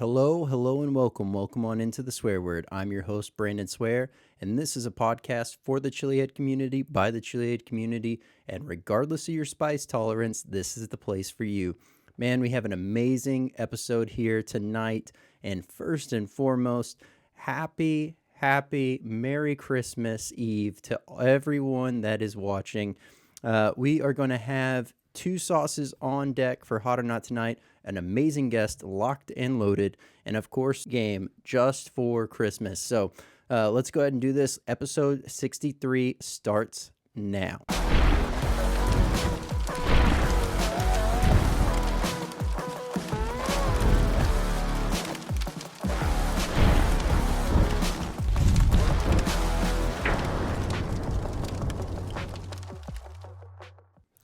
Hello, and welcome. Welcome on into the Swear Word. I'm your host, Brandon Swear, and this is a podcast for the Chilihead community by the Chilihead community. And regardless of your spice tolerance, this is the place for you. Man, we have an amazing episode here tonight. And first and foremost, happy Merry Christmas Eve to everyone that is watching. We are going to have two sauces on deck for Hot or Not tonight, an amazing guest locked and loaded, and of course, game just for Christmas. So let's go ahead and do this. Episode 63 starts now.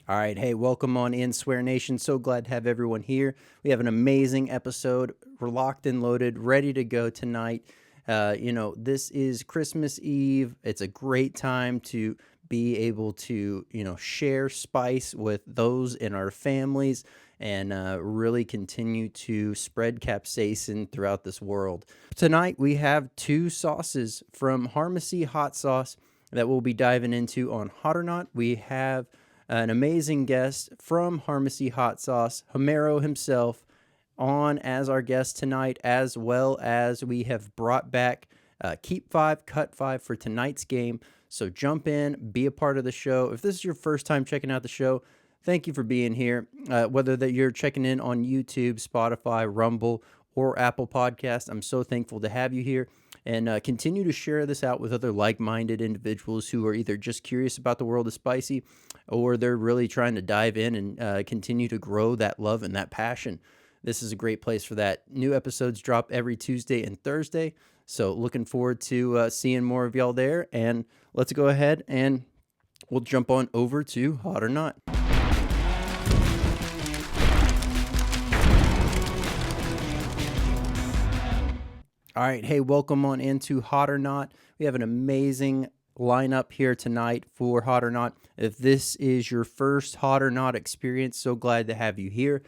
All right, hey, welcome on in, Swear Nation. So glad to have everyone here. We have an amazing episode. We're locked and loaded, ready to go tonight. This is Christmas Eve. It's a great time to be able to, share spice with those in our families and really continue to spread capsaicin throughout this world. Tonight, we have two sauces from Harmacy Hot Sauce that we'll be diving into on Hot or Not. We have an amazing guest from Harmacy Hot Sauce, Homero himself, on as our guest tonight, as well as we have brought back Keep 5, Cut 5 for tonight's game. So jump in, be a part of the show. If this is your first time checking out the show, thank you for being here. Whether that you're checking in on YouTube, Spotify, Rumble, or Apple Podcast, I'm so thankful to have you here. And continue to share this out with other like-minded individuals who are either just curious about the world of spicy or they're really trying to dive in and continue to grow that love and that passion. This is a great place for that. New episodes drop every Tuesday and Thursday, so looking forward to seeing more of y'all there. And let's go ahead and we'll jump on over to Hot or Not. All right, hey, welcome on into Hot or Not. We have an amazing lineup here tonight for Hot or Not. If this is your first Hot or Not experience, so glad to have you here.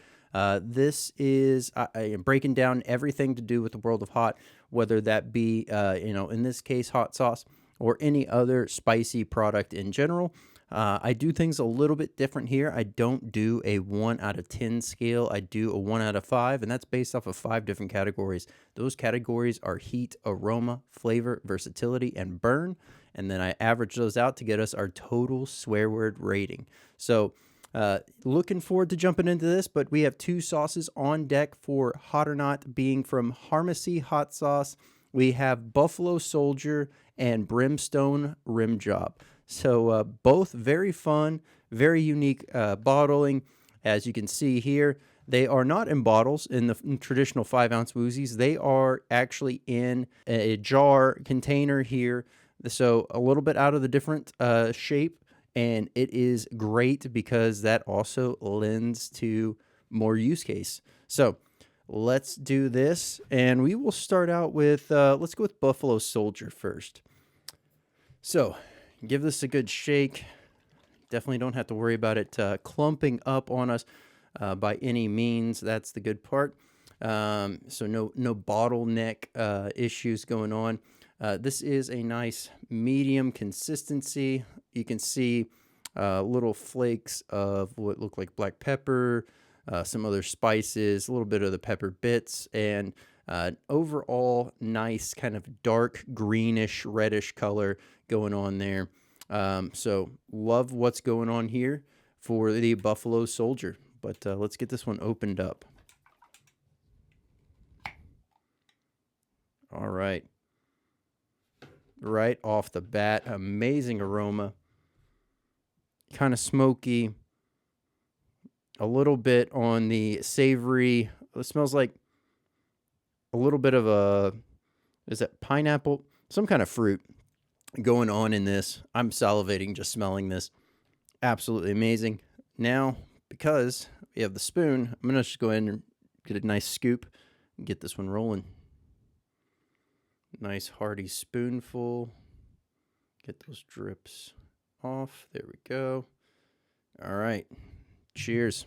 This is I am breaking down everything to do with the world of hot, whether that be, in this case, hot sauce or any other spicy product in general. I do things a little bit different here. I don't do a 1 out of 10 scale. I do a 1 out of 5, and that's based off of 5 different categories. Those categories are heat, aroma, flavor, versatility, and burn. And then I average those out to get us our total swear word rating. So looking forward to jumping into this, but we have two sauces on deck for Hot or Not, being from Harmacy Hot Sauce. We have Buffalo Soldier and Brimstone Rim Job. So both very fun, very unique bottling. As you can see here, they are not in bottles in the traditional 5-ounce woozies. They are actually in a jar container here. So a little bit out of the different shape. And it is great because that also lends to more use case. So let's do this. And we will start out with, let's go with Buffalo Soldier first. So give this a good shake. Definitely don't have to worry about it clumping up on us by any means. That's the good part. So no bottleneck issues going on. This is a nice medium consistency. You can see little flakes of what look like black pepper, some other spices, a little bit of the pepper bits, and overall nice kind of dark greenish, reddish color going on there. So love what's going on here for the Buffalo Soldier. But let's get this one opened up. All right. Right off the bat, amazing aroma. Kind of smoky. A little bit on the savory. It smells like a little bit of is that pineapple? Some kind of fruit going on in this. I'm salivating just smelling this. Absolutely amazing. Now, because we have the spoon, I'm going to just go in and get a nice scoop and get this one rolling. Nice hearty spoonful. Get those drips off. There we go. All right. Cheers.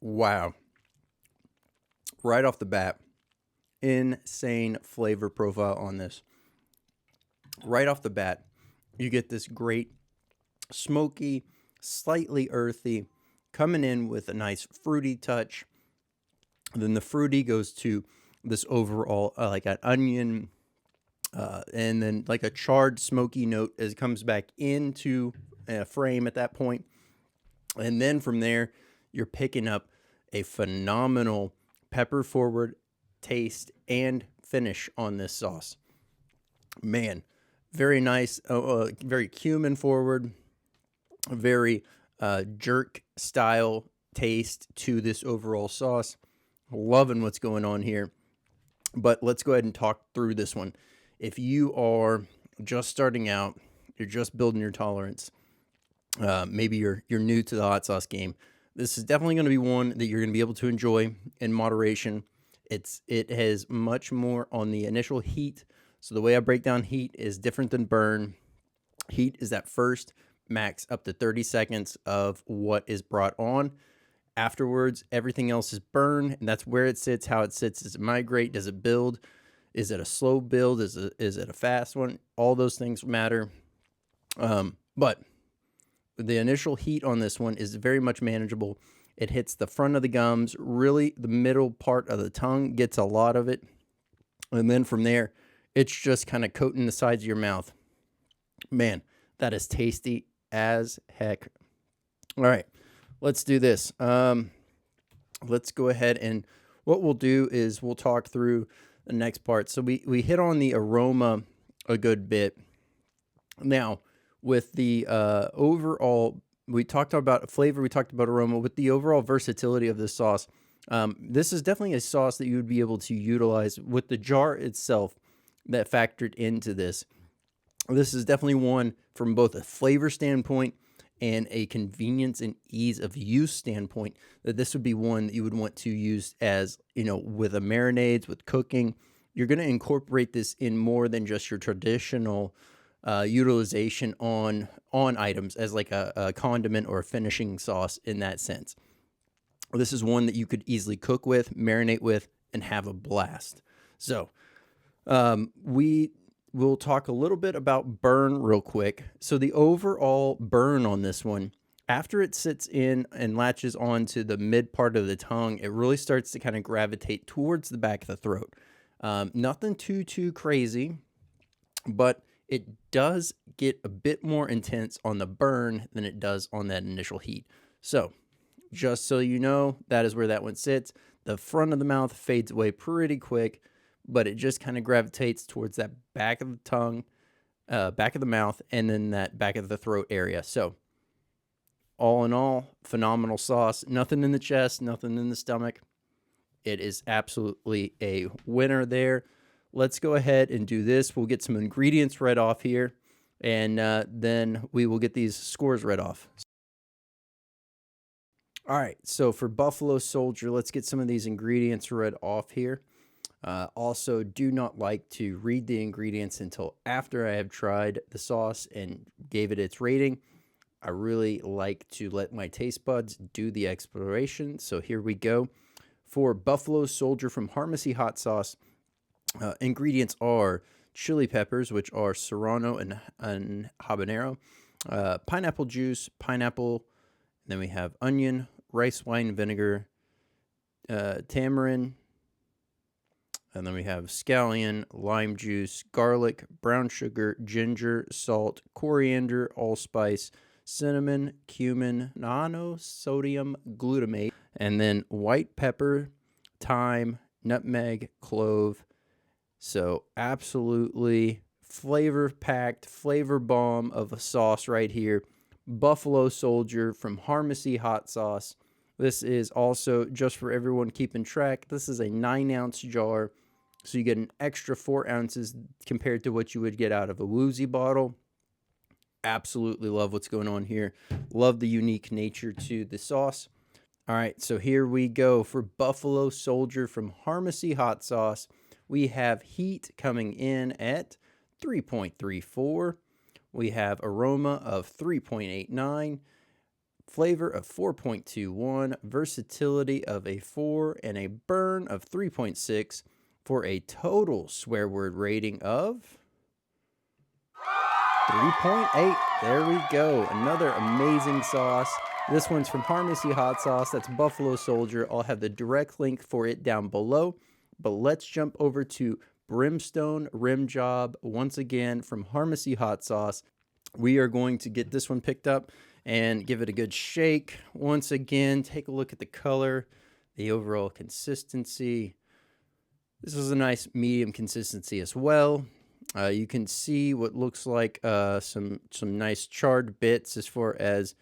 Wow. Right off the bat, insane flavor profile on this. Right off the bat, you get this great smoky, slightly earthy, coming in with a nice fruity touch. Then the fruity goes to this overall like an onion, and then like a charred smoky note as it comes back into a frame at that point. And then from there, you're picking up a phenomenal pepper forward taste and finish on this sauce. Man, very nice, very cumin forward, very jerk style taste to this overall sauce. Loving what's going on here. But let's go ahead and talk through this one. If you are just starting out, you're just building your tolerance, maybe you're new to the hot sauce game, this is definitely going to be one that you're going to be able to enjoy in moderation. It has much more on the initial heat. So the way I break down heat is different than burn. Heat is that first max up to 30 seconds of what is brought on. Afterwards, everything else is burn, and that's where it sits, how it sits. Does it migrate? Does it build? Is it a slow build? Is it a fast one? All those things matter. But the initial heat on this one is very much manageable. It hits the front of the gums, really the middle part of the tongue gets a lot of it. And then from there, it's just kind of coating the sides of your mouth. Man, that is tasty as heck. All right, let's do this. Let's go ahead, and what we'll do is we'll talk through the next part. So we hit on the aroma a good bit. Now, with the overall, we talked about flavor, we talked about aroma. With the overall versatility of this sauce, this is definitely a sauce that you would be able to utilize with the jar itself that factored into this. This is definitely one from both a flavor standpoint and a convenience and ease of use standpoint, that this would be one that you would want to use as, with a marinades, with cooking. You're going to incorporate this in more than just your traditional utilization on items as like a condiment or a finishing sauce in that sense. This is one that you could easily cook with, marinate with, and have a blast. So we will talk a little bit about burn real quick. So the overall burn on this one, after it sits in and latches onto the mid part of the tongue, it really starts to kind of gravitate towards the back of the throat. Nothing too crazy, but it does get a bit more intense on the burn than it does on that initial heat. So just so you know, that is where that one sits. The front of the mouth fades away pretty quick, but it just kind of gravitates towards that back of the tongue, back of the mouth, and then that back of the throat area. So all in all, phenomenal sauce. Nothing in the chest, nothing in the stomach. It is absolutely a winner there. Let's go ahead and do this. We'll get some ingredients read off here, and then we will get these scores read off. All right, so for Buffalo Soldier, let's get some of these ingredients read off here. Also, do not like to read the ingredients until after I have tried the sauce and gave it its rating. I really like to let my taste buds do the exploration. So here we go. For Buffalo Soldier from Harmacy Hot Sauce, ingredients are chili peppers, which are serrano and habanero, pineapple juice, pineapple, and then we have onion, rice wine vinegar, tamarind, and then we have scallion, lime juice, garlic, brown sugar, ginger, salt, coriander, allspice, cinnamon, cumin, monosodium glutamate, and then white pepper, thyme, nutmeg, clove. So absolutely flavor-packed, flavor bomb of a sauce right here. Buffalo Soldier from Harmacy Hot Sauce. This is also, just for everyone keeping track, this is a 9-ounce jar. So you get an extra 4 ounces compared to what you would get out of a Woozy bottle. Absolutely love what's going on here. Love the unique nature to the sauce. All right, so here we go for Buffalo Soldier from Harmacy Hot Sauce. We have heat coming in at 3.34. We have aroma of 3.89. flavor of 4.21, versatility of a 4, and a burn of 3.6 for a total swear word rating of 3.8. There we go. Another amazing sauce. This one's from Harmacy Hot Sauce. That's Buffalo Soldier. I'll have the direct link for it down below. But let's jump over to Brimstone Rim Job once again from Harmacy Hot Sauce. We are going to get this one picked up and give it a good shake. Once again, take a look at the color, the overall consistency. This is a nice medium consistency as well. You can see what looks like some nice charred bits as far as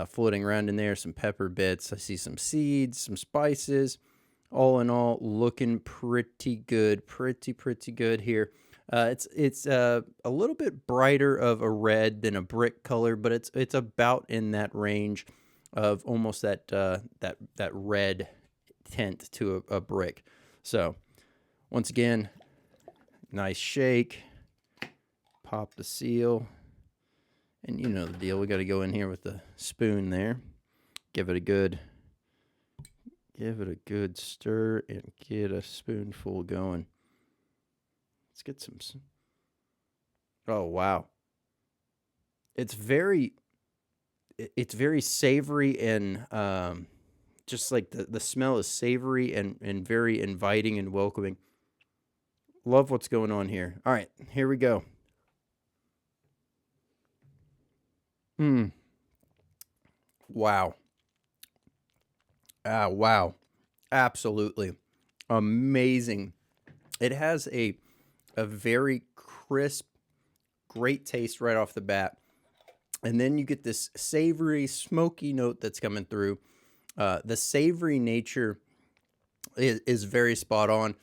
floating around in there, some pepper bits. I see some seeds, some spices. All in all, looking pretty good, pretty good here. It's a little bit brighter of a red than a brick color, but it's about in that range of almost that red tint to a brick. So once again, nice shake. Pop the seal, and you know the deal. We got to go in here with the spoon there. Give it a good stir and get a spoonful going. Let's get some. Oh wow! It's very savory and just like the smell is savory and very inviting and welcoming. Love what's going on here. All right, here we go. Wow. Wow. Absolutely. Amazing. It has a very crisp, great taste right off the bat. And then you get this savory, smoky note that's coming through. The savory nature is very spot on.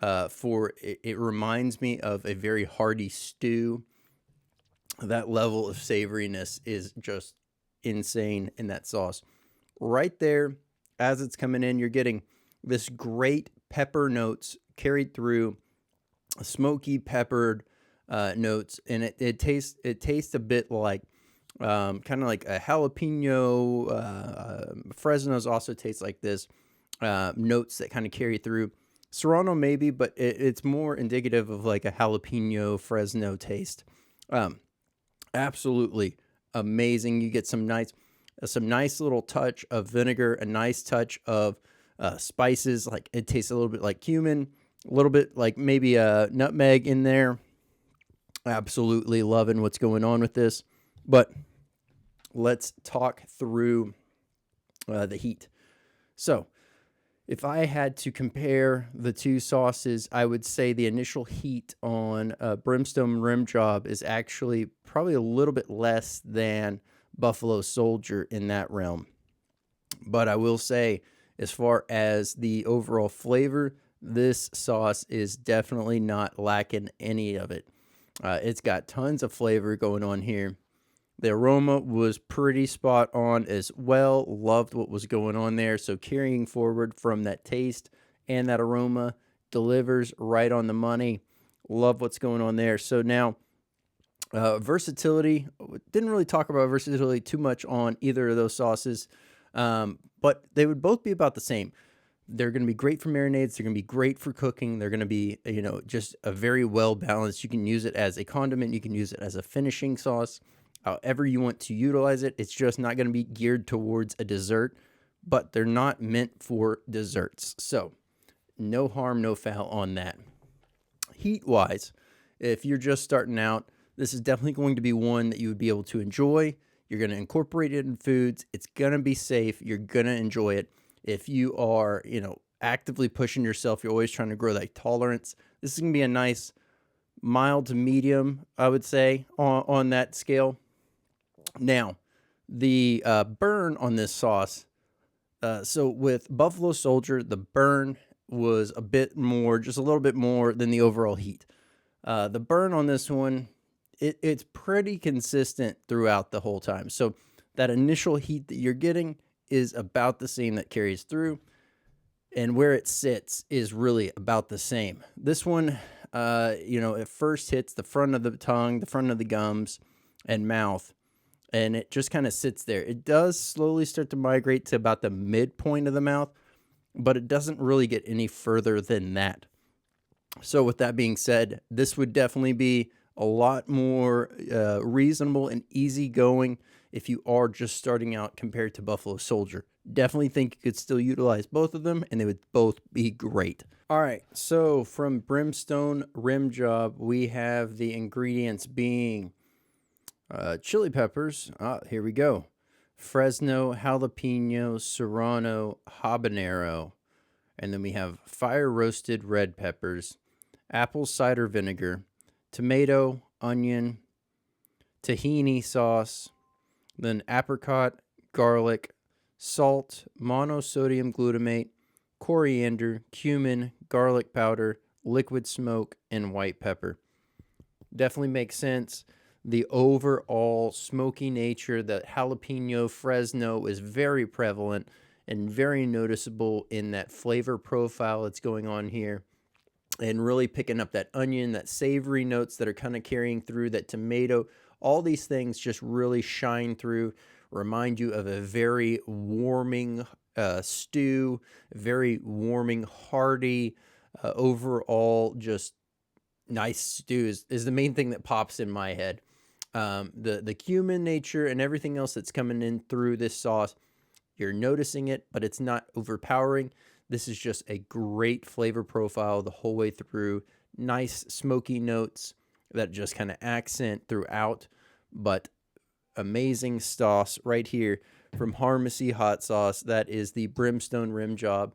It reminds me of a very hearty stew. That level of savoriness is just insane in that sauce. Right there, as it's coming in, you're getting this great pepper notes carried through, smoky peppered notes, and it tastes a bit like kind of like a jalapeno. Fresno's also tastes like this. Notes that kind of carry through. Serrano maybe, but it's more indicative of like a jalapeno Fresno taste. Absolutely amazing. You get some nice little touch of vinegar, a nice touch of spices. Like it tastes a little bit like cumin, a little bit like maybe a nutmeg in there. Absolutely loving what's going on with this. But let's talk through the heat. So if I had to compare the two sauces, I would say the initial heat on Brimstone Rim Job is actually probably a little bit less than Buffalo Soldier in that realm. But I will say, as far as the overall flavor, this sauce is definitely not lacking any of it. It's got tons of flavor going on here. The aroma was pretty spot on as well. Loved what was going on there. So carrying forward from that taste and that aroma, delivers right on the money. Love what's going on there. So now, versatility. Didn't really talk about versatility too much on either of those sauces, but they would both be about the same. They're going to be great for marinades. They're going to be great for cooking. They're going to be, just a very well balanced. You can use it as a condiment. You can use it as a finishing sauce. However you want to utilize it. It's just not going to be geared towards a dessert, but they're not meant for desserts. So no harm, no foul on that. Heat-wise, if you're just starting out, this is definitely going to be one that you would be able to enjoy. You're going to incorporate it in foods. It's going to be safe. You're going to enjoy it. If you are, actively pushing yourself, you're always trying to grow that tolerance. This is going to be a nice mild to medium, I would say, on that scale. Now, the burn on this sauce. So with Buffalo Soldier, the burn was a bit more, just a little bit more than the overall heat. The burn on this one, it's pretty consistent throughout the whole time. So that initial heat that you're getting is about the same that carries through, and where it sits is really about the same. This one, it first hits the front of the tongue, the front of the gums and mouth. and it just kind of sits there. It does slowly start to migrate to about the midpoint of the mouth, but it doesn't really get any further than that. So with that being said, this would definitely be a lot more reasonable and easygoing if you are just starting out compared to Buffalo Soldier. Definitely think you could still utilize both of them, and they would both be great. All right, so from Brimstone Rim Job, we have the ingredients being chili peppers. Here we go. Fresno, jalapeno, serrano, habanero. And then we have fire roasted red peppers, apple cider vinegar, tomato, onion, tahini sauce, then apricot, garlic, salt, monosodium glutamate, coriander, cumin, garlic powder, liquid smoke, and white pepper. Definitely makes sense. The overall smoky nature, that jalapeno Fresno is very prevalent and very noticeable in that flavor profile that's going on here. And really picking up that onion, that savory notes that are kind of carrying through, that tomato. All these things just really shine through, remind you of a very warming stew, very warming, hearty, overall just nice stew is the main thing that pops in my head. The cumin nature and everything else that's coming in through this sauce, you're noticing it, but it's not overpowering. This is just a great flavor profile the whole way through. Nice smoky notes that just kind of accent throughout, but amazing sauce right here from Harmacy Hot Sauce. That is the Brimstone Rim Job.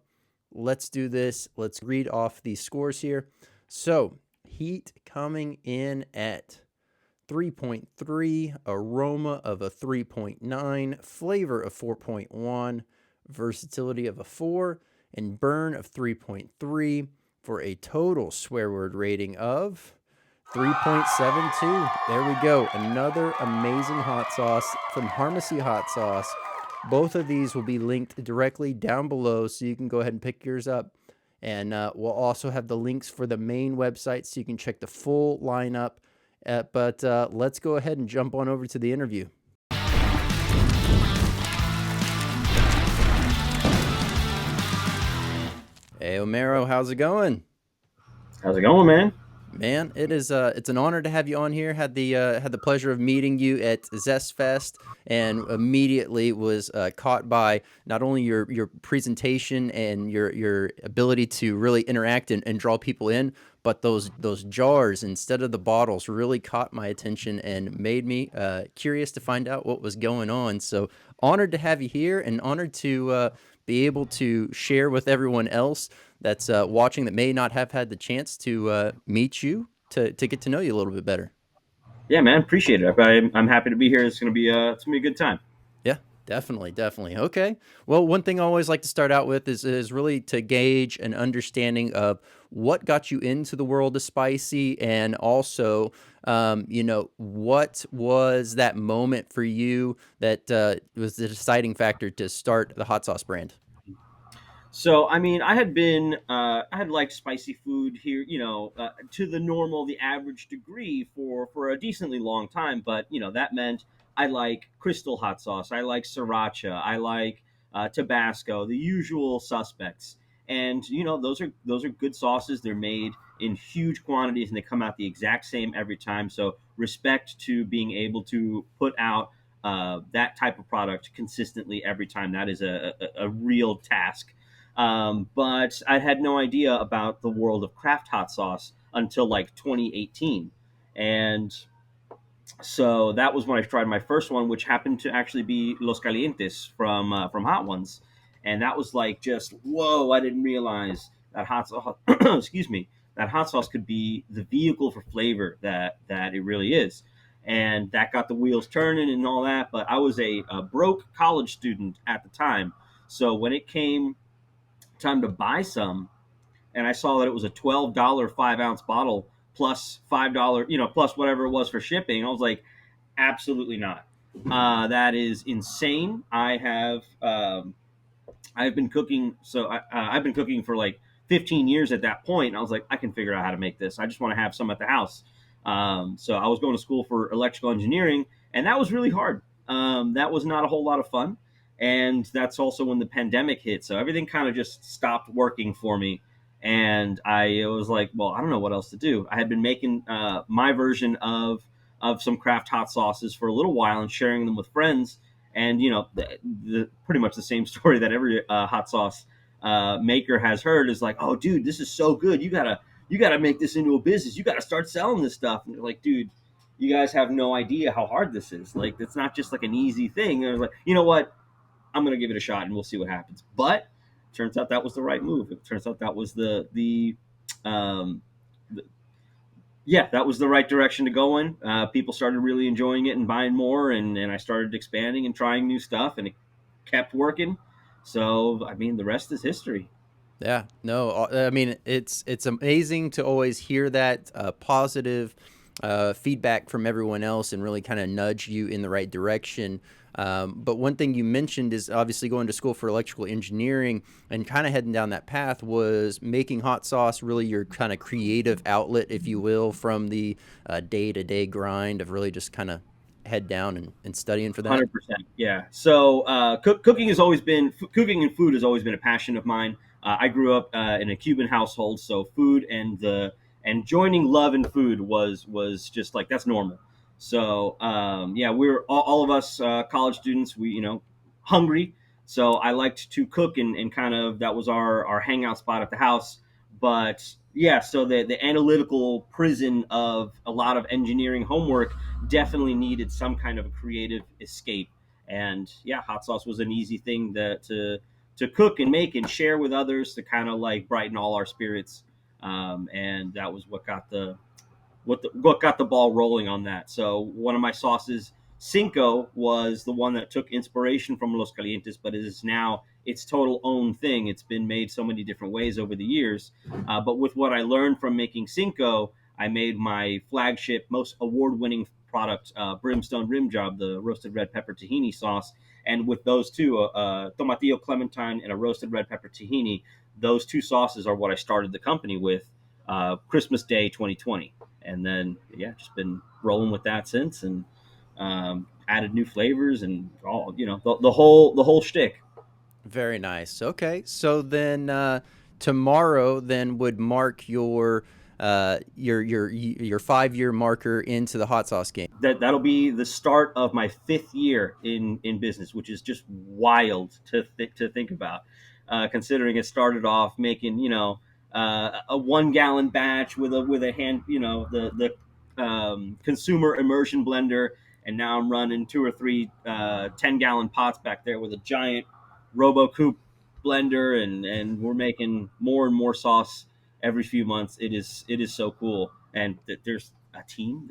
Let's do this. Let's read off the scores here. So heat coming in at 3.3, aroma of a 3.9, flavor of 4.1, versatility of a 4, and burn of 3.3 for a total swear word rating of 3.72. There we go. Another amazing hot sauce from Harmacy Hot Sauce. Both of these will be linked directly down below, so you can go ahead and pick yours up. And we'll also have the links for the main website so you can check the full lineup. But let's go ahead and jump on over to the interview. Hey, Homero, how's it going? How's it going, man? Man, it's an honor to have you on here. Had the pleasure of meeting you at Zest Fest, and immediately was caught by not only your presentation and your ability to really interact and draw people in, but those jars instead of the bottles really caught my attention and made me curious to find out what was going on. So honored to have you here, and honored to be able to share with everyone else that's watching that may not have had the chance to meet you, to get to know you a little bit better. Yeah, man, appreciate it. I'm happy to be here. It's gonna be a good time. Yeah, definitely. Okay. Well, one thing I always like to start out with is really to gauge an understanding of what got you into the world of spicy, and also, what was that moment for you that was the deciding factor to start the hot sauce brand? So, I mean, I had liked spicy food here, to the normal, the average degree for a decently long time. But that meant I like Crystal hot sauce, I like sriracha, I like Tabasco, the usual suspects. And those are good sauces. They're made in huge quantities, and they come out the exact same every time. So, respect to being able to put out that type of product consistently every time. That is a real task. But I had no idea about the world of craft hot sauce until like 2018. And so that was when I tried my first one, which happened to actually be Los Calientes from Hot Ones. And that was like just, whoa, I didn't realize that hot sauce, excuse me, that hot sauce could be the vehicle for flavor that it really is. And that got the wheels turning and all that. But I was a broke college student at the time. So when it came time to buy some, and I saw that it was a $12 5-ounce bottle plus $5, plus whatever it was for shipping. I was like, absolutely not. That is insane. I've been cooking, I've been cooking for like 15 years at that point. And I was like, I can figure out how to make this. I just want to have some at the house. So I was going to school for electrical engineering, and that was really hard. That was not a whole lot of fun, and that's also when the pandemic hit. So everything kind of just stopped working for me, and I was like, well, I don't know what else to do. I had been making my version of some craft hot sauces for a little while and sharing them with friends, and pretty much the same story that every hot sauce maker has heard is like, oh, dude, this is so good. You gotta make this into a business. You gotta start selling this stuff. And they're like, dude, you guys have no idea how hard this is. Like, it's not just like an easy thing. And I was like, you know what? I'm gonna give it a shot and we'll see what happens. But turns out that was the right move. It turns out that was um, the yeah, that was the right direction to go in. People started really enjoying it and buying more, and I started expanding and trying new stuff, and it kept working. So I mean, the rest is history. Yeah, no, I mean it's amazing to always hear that positive feedback from everyone else and really kind of nudge you in the right direction. But one thing you mentioned is obviously going to school for electrical engineering and kind of heading down that path was making hot sauce really your kind of creative outlet, if you will, from the day-to-day grind of really just kind of head down and studying for that. 100%. Yeah. So cooking has always been cooking and food has always been a passion of mine. I grew up in a Cuban household, so food and joining love and food was just like that's normal. So yeah, we're all of us college students. We hungry, so I liked to cook and kind of that was our hangout spot at the house. But yeah, so the analytical prison of a lot of engineering homework definitely needed some kind of a creative escape. And yeah, hot sauce was an easy thing to cook and make and share with others to kind of like brighten all our spirits. And that was what got the ball rolling on that. So one of my sauces, Cinco, was the one that took inspiration from Los Calientes, but it is now its total own thing. It's been made so many different ways over the years. But with what I learned from making Cinco, I made my flagship, most award-winning product, Brimstone Rim Job, the roasted red pepper tahini sauce. And with those two, tomatillo clementine and a roasted red pepper tahini, those two sauces are what I started the company with Christmas Day 2020, and then yeah, just been rolling with that since, and added new flavors and all the whole shtick. Very nice. Okay, so then tomorrow then would mark your 5 year marker into the hot sauce game. That'll be the start of my fifth year in business, which is just wild to think about, considering it started off making a 1 gallon batch with a hand the consumer immersion blender, and now I'm running two or three 10 gallon pots back there with a giant RoboCoupe blender, and we're making more and more sauce every few months. It is so cool, and there's a team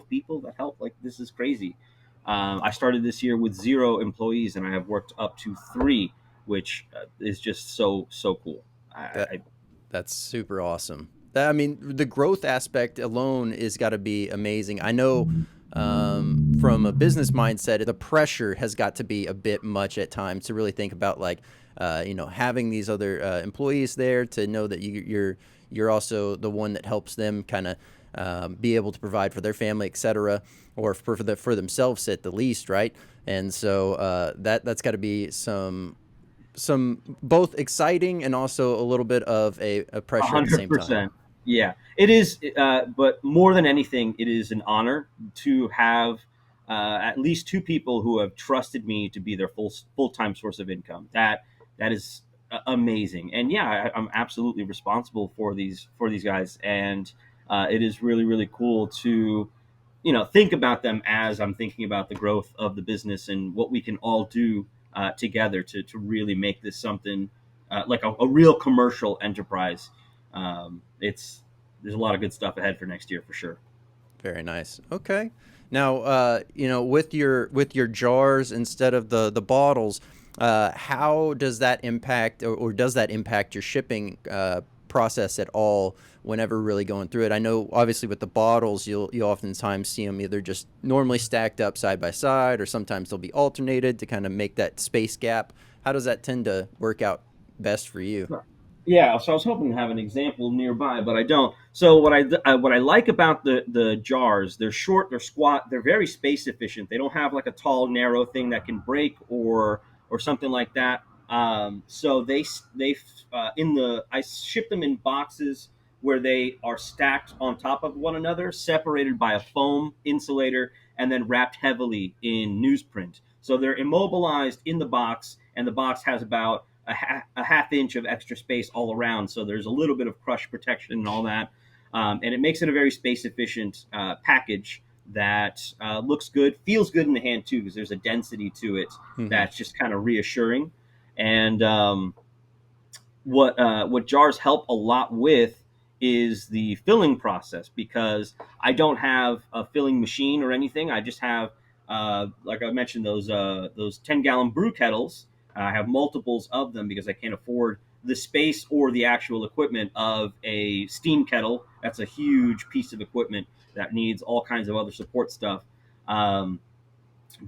of people that help. Like, this is crazy. I started this year with 0 employees, and I have worked up to 3, which is just so cool. That I that's super awesome. I mean, the growth aspect alone is got to be amazing. I know from a business mindset, the pressure has got to be a bit much at times to really think about like, having these other employees there to know that you're also the one that helps them kind of be able to provide for their family, et cetera, or for themselves at the least, right? And so that's got to be some both exciting and also a little bit of a A pressure at the hundred same time. percent. Yeah, it is. But more than anything, it is an honor to have at least 2 people who have trusted me to be their full time source of income. That is amazing. And yeah, I'm absolutely responsible for these guys, and it is really really cool to think about them as I'm thinking about the growth of the business and what we can all do together to really make this something like a real commercial enterprise. It's There's a lot of good stuff ahead for next year for sure. Very nice. Okay. Now, with your jars instead of the bottles, how does that impact, or does that impact your shipping process at all? Whenever really going through it, I know obviously with the bottles, you oftentimes see them either just normally stacked up side by side, or sometimes they'll be alternated to kind of make that space gap. How does that tend to work out best for you? Yeah, so I was hoping to have an example nearby, but I don't. So what I like about the jars, they're short, they're squat, they're very space efficient. They don't have like a tall, narrow thing that can break or something like that. So they in the I ship them in boxes where they are stacked on top of one another, separated by a foam insulator, and then wrapped heavily in newsprint. So they're immobilized in the box, and the box has about a half inch of extra space all around. So there's a little bit of crush protection and all that. And it makes it a very space efficient package that looks good, feels good in the hand too, because there's a density to it Mm-hmm. that's just kind of reassuring. And what jars help a lot with is the filling process, because I don't have a filling machine or anything. I just have, like I mentioned, those 10-gallon brew kettles. I have multiples of them because I can't afford the space or the actual equipment of a steam kettle. That's a huge piece of equipment that needs all kinds of other support stuff. Um,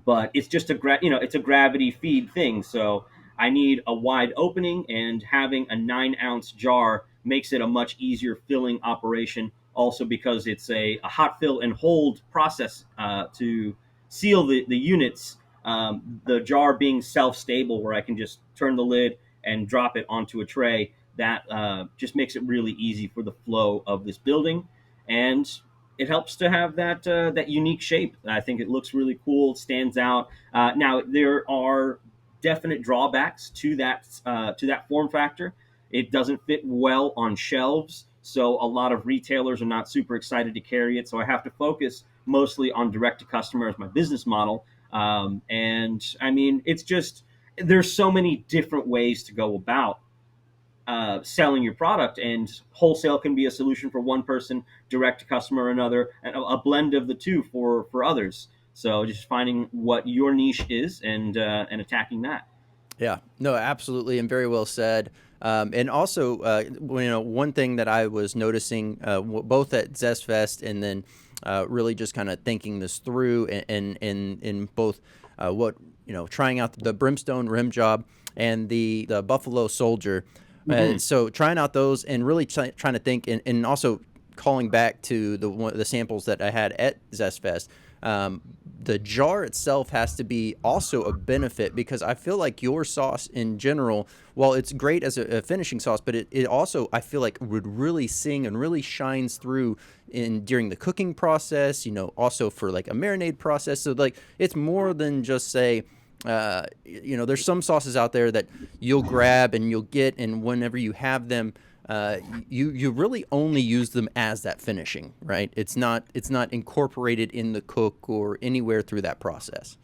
but it's just it's a gravity feed thing. So I need a wide opening, and having a 9-ounce jar makes it a much easier filling operation. Also, because it's a hot fill and hold process to seal the units. The jar being self stable, where I can just turn the lid and drop it onto a tray, that just makes it really easy for the flow of this building. And it helps to have that unique shape. I think it looks really cool. It stands out. Now there are definite drawbacks to that form factor. It doesn't fit well on shelves, so a lot of retailers are not super excited to carry it. So I have to focus mostly on direct to customer as my business model. And I mean, it's just there's so many different ways to go about selling your product, and wholesale can be a solution for one person, direct to customer another, and a blend of the two for others. So just finding what your niche is, and attacking that. Yeah, no, absolutely, and very well said. And also, one thing that I was noticing, both at Zest Fest and then really just kind of thinking this through, in both what trying out the brimstone rim job and the Buffalo Soldier. Mm-hmm. So trying out those and really trying to think, and also calling back to the samples that I had at Zest Fest. The jar itself has to be also a benefit, because I feel like your sauce in general, while it's great as a finishing sauce, but it also, I feel like, would really sing and really shines through in during the cooking process, also for like a marinade process. So like it's more than just say, there's some sauces out there that you'll grab and you'll get, and whenever you have them, you really only use them as that finishing, right? It's not incorporated in the cook or anywhere through that process.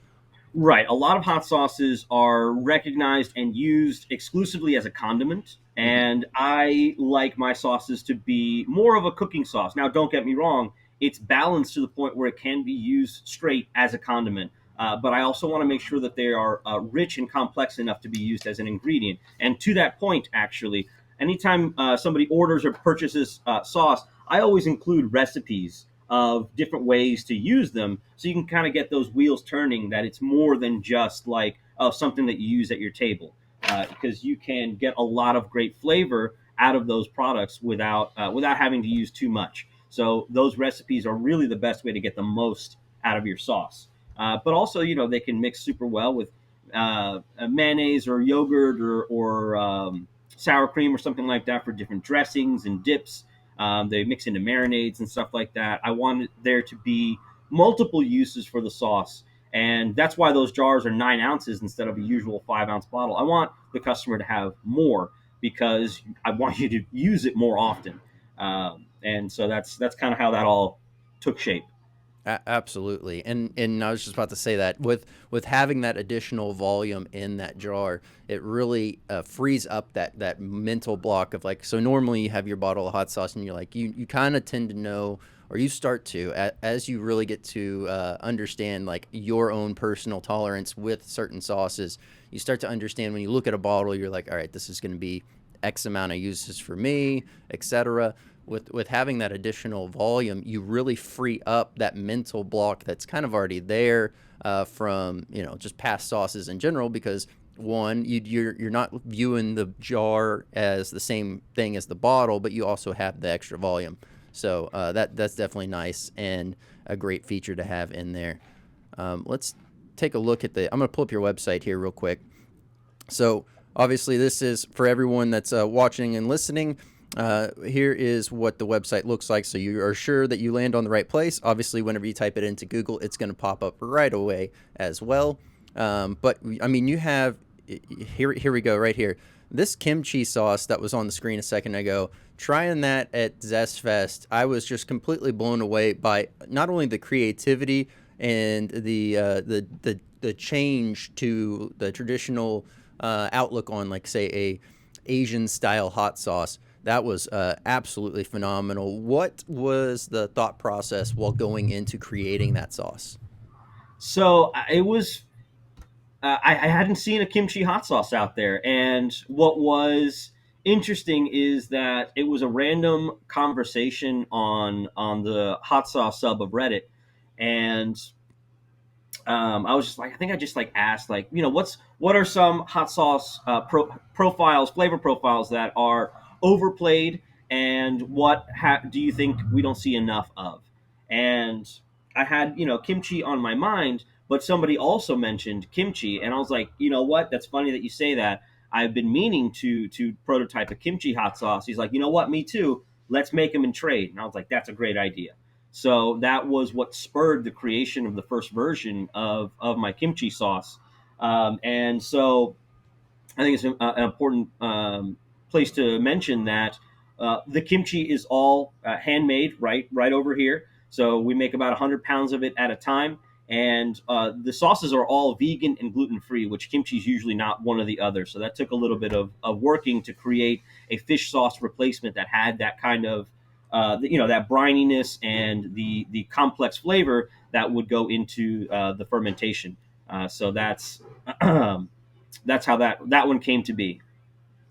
Right. A lot of hot sauces are recognized and used exclusively as a condiment. Mm-hmm. And I like my sauces to be more of a cooking sauce. Now, don't get me wrong, it's balanced to the point where it can be used straight as a condiment. But I also want to make sure that they are rich and complex enough to be used as an ingredient. And to that point, actually, anytime somebody orders or purchases sauce, I always include recipes of different ways to use them, so you can kind of get those wheels turning, that it's more than just like something that you use at your table, because you can get a lot of great flavor out of those products without having to use too much. So those recipes are really the best way to get the most out of your sauce. But also, they can mix super well with mayonnaise or yogurt or sour cream or something like that for different dressings and dips. They mix into marinades and stuff like that. I want there to be multiple uses for the sauce. And that's why those jars are 9 ounces instead of a usual 5-ounce bottle. I want the customer to have more, because I want you to use it more often. And so that's kind of how that all took shape. Absolutely, and I was just about to say that with having that additional volume in that jar, it really frees up that mental block of like. So normally you have your bottle of hot sauce, and you're like you kind of tend to know, or you start to, as you really get to understand like your own personal tolerance with certain sauces. You start to understand when you look at a bottle, you're like, all right, this is going to be X amount of uses for me, etc. With having that additional volume, you really free up that mental block that's kind of already there from just past sauces in general, because One, you're not viewing the jar as the same thing as the bottle, but you also have the extra volume. So that's definitely nice and a great feature to have in there. Let's take a look at the. I'm gonna pull up your website here real quick. So obviously, this is for everyone that's watching and listening. Here is what the website looks like, so you are sure that you land on the right place. Obviously, whenever you type it into Google, it's going to pop up right away as well. But I mean, you have here. Here we go, right here. This kimchi sauce that was on the screen a second ago. Trying that at Zest Fest, I was just completely blown away by not only the creativity and the change to the traditional outlook on, like, say, a Asian style hot sauce. That was absolutely phenomenal. What was the thought process while going into creating that sauce? So it was I hadn't seen a kimchi hot sauce out there, and what was interesting is that it was a random conversation on the hot sauce sub of Reddit, and I was just like, I think I just like asked, like, what are some hot sauce profiles, flavor profiles that are overplayed, and what do you think we don't see enough of? And I had kimchi on my mind, but somebody also mentioned kimchi, and I was like, you know what? That's funny that you say that. I've been meaning to prototype a kimchi hot sauce. He's like, you know what? Me too. Let's make them in trade. And I was like, that's a great idea. So that was what spurred the creation of the first version of my kimchi sauce. And so I think it's an important place to mention that the kimchi is all handmade, right over here. So we make about 100 pounds of it at a time. And the sauces are all vegan and gluten free, which kimchi is usually not one or the other. So that took a little bit of working to create a fish sauce replacement that had that kind of that brininess and the complex flavor that would go into the fermentation. So that's how that one came to be.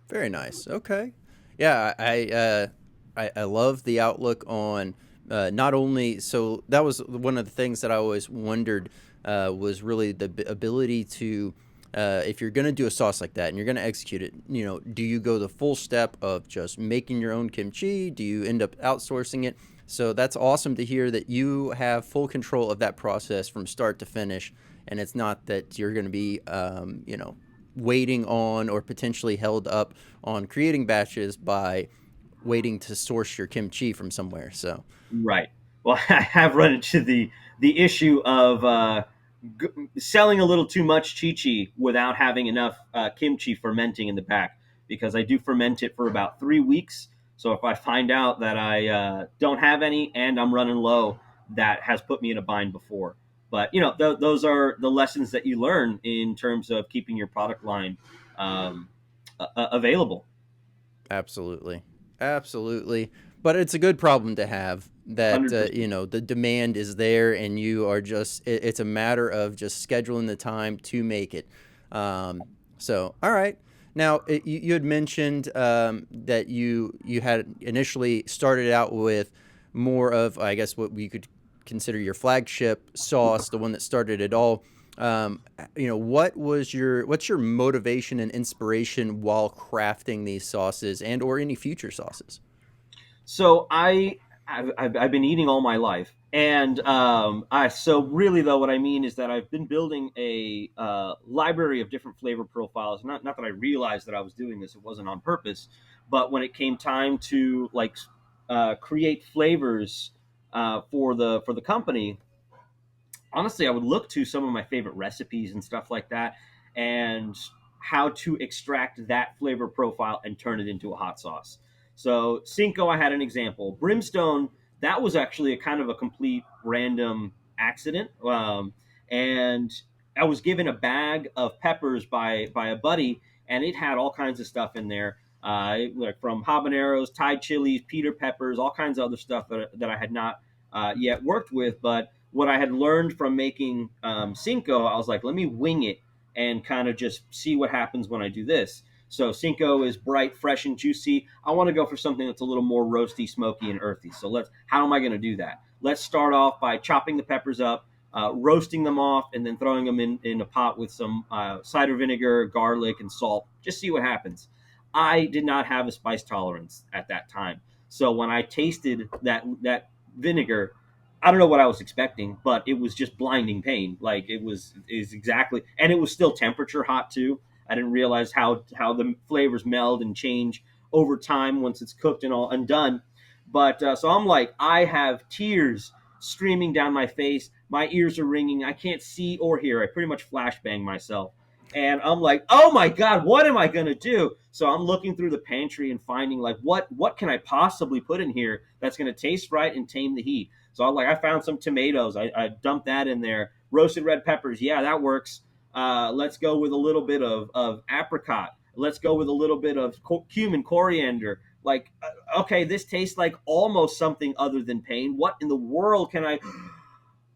Very nice. Okay. Yeah, I love the outlook on not only. So that was one of the things that I always wondered was really the ability to. If you're going to do a sauce like that and you're going to execute it, do you go the full step of just making your own kimchi? Do you end up outsourcing it? So that's awesome to hear that you have full control of that process from start to finish, and it's not that you're going to be, waiting on or potentially held up on creating batches by waiting to source your kimchi from somewhere. So, Right. Well, I have run into the issue of g- selling a little too much chi without having enough kimchi fermenting in the back, because I do ferment it for about 3 weeks. So if I find out that I don't have any and I'm running low, that has put me in a bind before. But those are the lessons that you learn in terms of keeping your product line um, available. absolutely. Absolutely. But it's a good problem to have that, 100%. the demand is there and you are just, it's a matter of just scheduling the time to make it. Um, so, all right. Now, you had mentioned that you had initially started out with more of, I guess, what we could consider your flagship sauce, the one that started it all. What's your motivation and inspiration while crafting these sauces and or any future sauces? So I've been eating all my life, and so really though what I mean is that I've been building a library of different flavor profiles. Not that I realized that I was doing this; it wasn't on purpose. But when it came time to create flavors for the company, honestly, I would look to some of my favorite recipes and stuff like that, and how to extract that flavor profile and turn it into a hot sauce. So Cinco, I had an example. Brimstone, that was actually a kind of a complete random accident, and I was given a bag of peppers by a buddy, and it had all kinds of stuff in there. Like from habaneros, Thai chilies, Peter peppers, all kinds of other stuff that I had not yet worked with. But what I had learned from making Cinco, I was like, let me wing it and kind of just see what happens when I do this. So Cinco is bright, fresh, and juicy. I want to go for something that's a little more roasty, smoky, and earthy. So how am I going to do that? Let's start off by chopping the peppers up, roasting them off, and then throwing them in a pot with some cider vinegar, garlic, and salt. Just see what happens. I did not have a spice tolerance at that time, so when I tasted that vinegar, I don't know what I was expecting, but it was just blinding pain. Like it was is exactly, and it was still temperature hot too. I didn't realize how the flavors meld and change over time once it's cooked and all and done. But so I'm like, I have tears streaming down my face. My ears are ringing. I can't see or hear. I pretty much flashbang myself. And I'm like, oh my God, what am I gonna do? So I'm looking through the pantry and finding like what can I possibly put in here that's gonna taste right and tame the heat. So I'm like, I found some tomatoes. I dumped that in there. Roasted red peppers. Yeah, that works. Let's go with a little bit of apricot. Let's go with a little bit of cumin, coriander. Like, okay, this tastes like almost something other than pain. What in the world can I?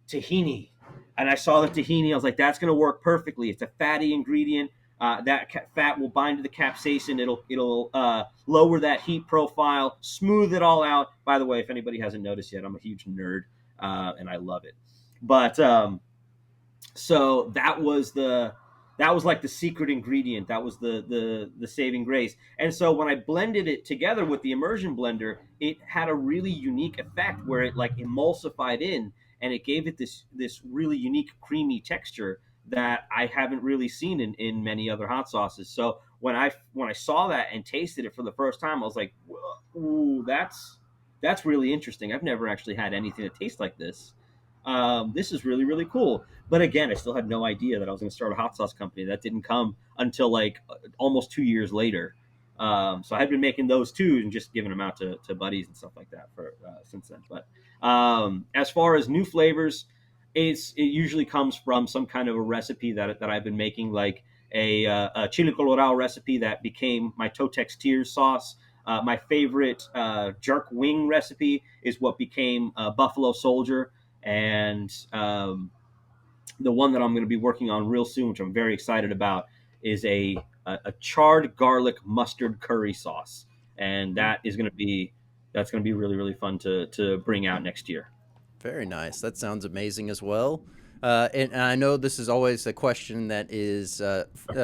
Tahini. And I saw the tahini. I was like, that's going to work perfectly. It's a fatty ingredient. That fat will bind to the capsaicin. It'll lower that heat profile, smooth it all out. By the way, if anybody hasn't noticed yet, I'm a huge nerd, and I love it. But so that was like the secret ingredient. That was the saving grace. And so when I blended it together with the immersion blender, it had a really unique effect where it like emulsified in, and it gave it this really unique creamy texture that I haven't really seen in many other hot sauces. So when I saw that and tasted it for the first time, I was like, ooh, that's really interesting. I've never actually had anything that tastes like this. This is really really cool. But again, I still had no idea that I was going to start a hot sauce company. That didn't come until like almost 2 years later. So I had been making those too and just giving them out to buddies and stuff like that for since then. But as far as new flavors, it usually comes from some kind of a recipe that I've been making, like a chili colorado recipe that became my Totex Tears sauce. My favorite jerk wing recipe is what became Buffalo Soldier, and the one that I'm going to be working on real soon, which I'm very excited about, is a charred garlic mustard curry sauce, and that's going to be really really fun to bring out next year. Very nice. That sounds amazing as well. And I know this is always a question that is